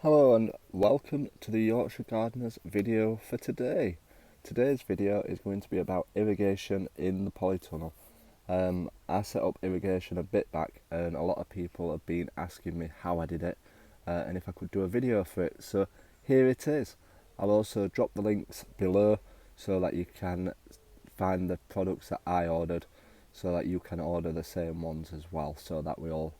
Hello and welcome to the Yorkshire Gardeners video for today. Today's video is going to be about irrigation in the polytunnel. I set up irrigation a bit back and a lot of people have been asking me how I did it and if I could do a video for it, so here it is. I'll also drop the links below so that you can find the products that I ordered so that you can order the same ones as well, so that we all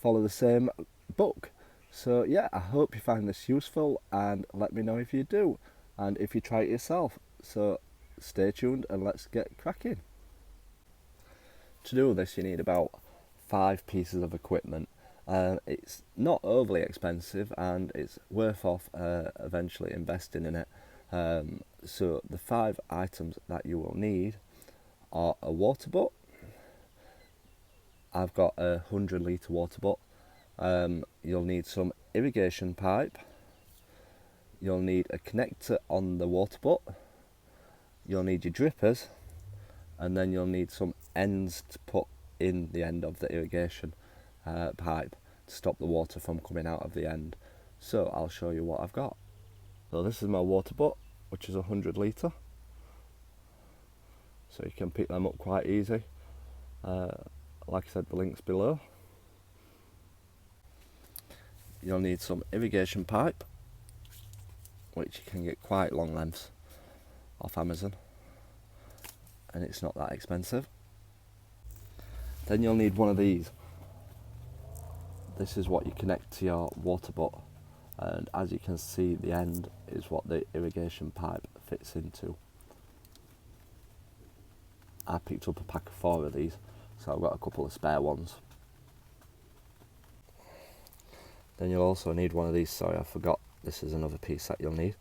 follow the same book. So yeah, I hope you find this useful and let me know if you do and if you try it yourself. So stay tuned and let's get cracking. To do this you need about 5 pieces of equipment. It's not overly expensive and it's worth off eventually investing in it. So the 5 items that you will need are a water butt. I've got a 100-litre water butt. You'll need some irrigation pipe. You'll need a connector on the water butt. You'll need your drippers, and then you'll need some ends to put in the end of the irrigation pipe to stop the water from coming out of the end. So I'll show you what I've got. So this is my water butt, which is 100-litre. So you can pick them up quite easy. Like I said, the link's below. You'll need some irrigation pipe, which you can get quite long lengths off Amazon, and it's not that expensive. Then you'll need one of these. This is what you connect to your water butt, and as you can see, the end is what the irrigation pipe fits into. I picked up a pack of 4 of these, so I've got a couple of spare ones. Then you'll also need one of these. Sorry, I forgot, this is another piece that you'll need,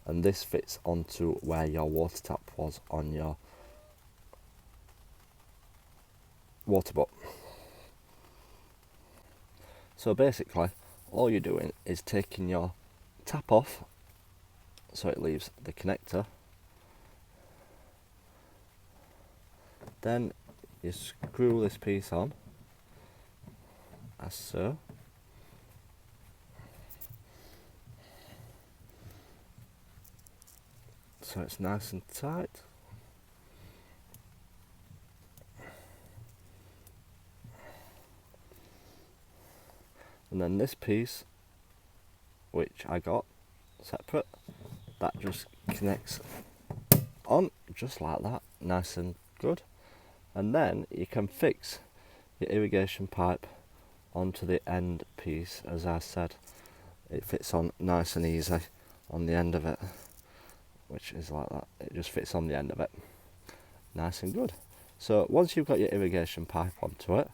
and this fits onto where your water tap was on your water butt. So basically all you're doing is taking your tap off so it leaves the connector, then you screw this piece on as so, so it's nice and tight. And then this piece, which I got separate, that just connects on just like that, nice and good. And then you can fix your irrigation pipe onto the end piece. As I said, it fits on nice and easy on the end of it, which is like that. It just fits on the end of it, nice and good. So once you've got your irrigation pipe onto it,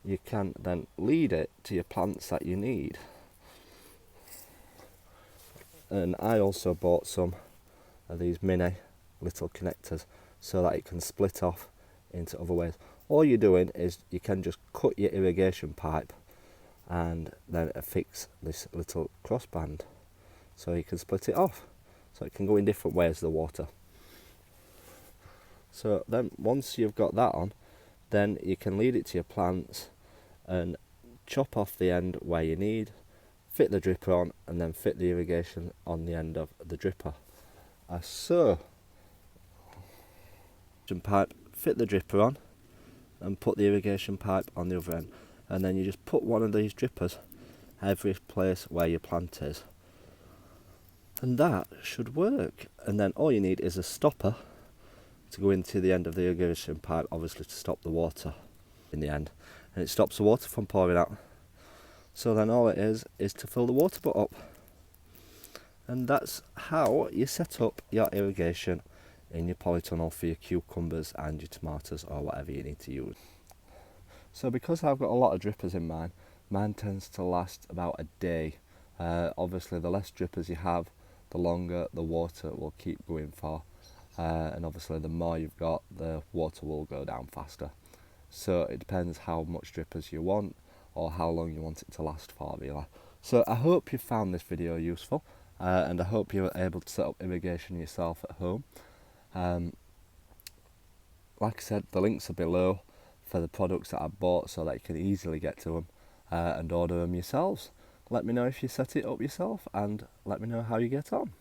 you can then lead it to your plants that you need. And I also bought some of these mini little connectors so that it can split off into other ways. All you're doing is you can just cut your irrigation pipe and then affix this little crossband so you can split it off, so it can go in different ways, the water. So then once you've got that on, then you can lead it to your plants and chop off the end where you need, fit the dripper on, and then fit the irrigation on the end of the dripper as so. Pipe, fit the dripper on and put the irrigation pipe on the other end, and then you just put one of these drippers every place where your plant is, and that should work. And then all you need is a stopper to go into the end of the irrigation pipe, obviously to stop the water in the end, and it stops the water from pouring out. So then all it is to fill the water butt up, and that's how you set up your irrigation in your polytunnel for your cucumbers and your tomatoes or whatever you need to use. So because I've got a lot of drippers in mine tends to last about a day. Obviously the less drippers you have, the longer the water will keep going for. And obviously the more you've got, the water will go down faster. So it depends how much drippers you want or how long you want it to last for, really. So I hope you found this video useful, and I hope you're able to set up irrigation yourself at home. Like I said, the links are below for the products that I bought so that you can easily get to them and order them yourselves. Let me know if you set it up yourself and let me know how you get on.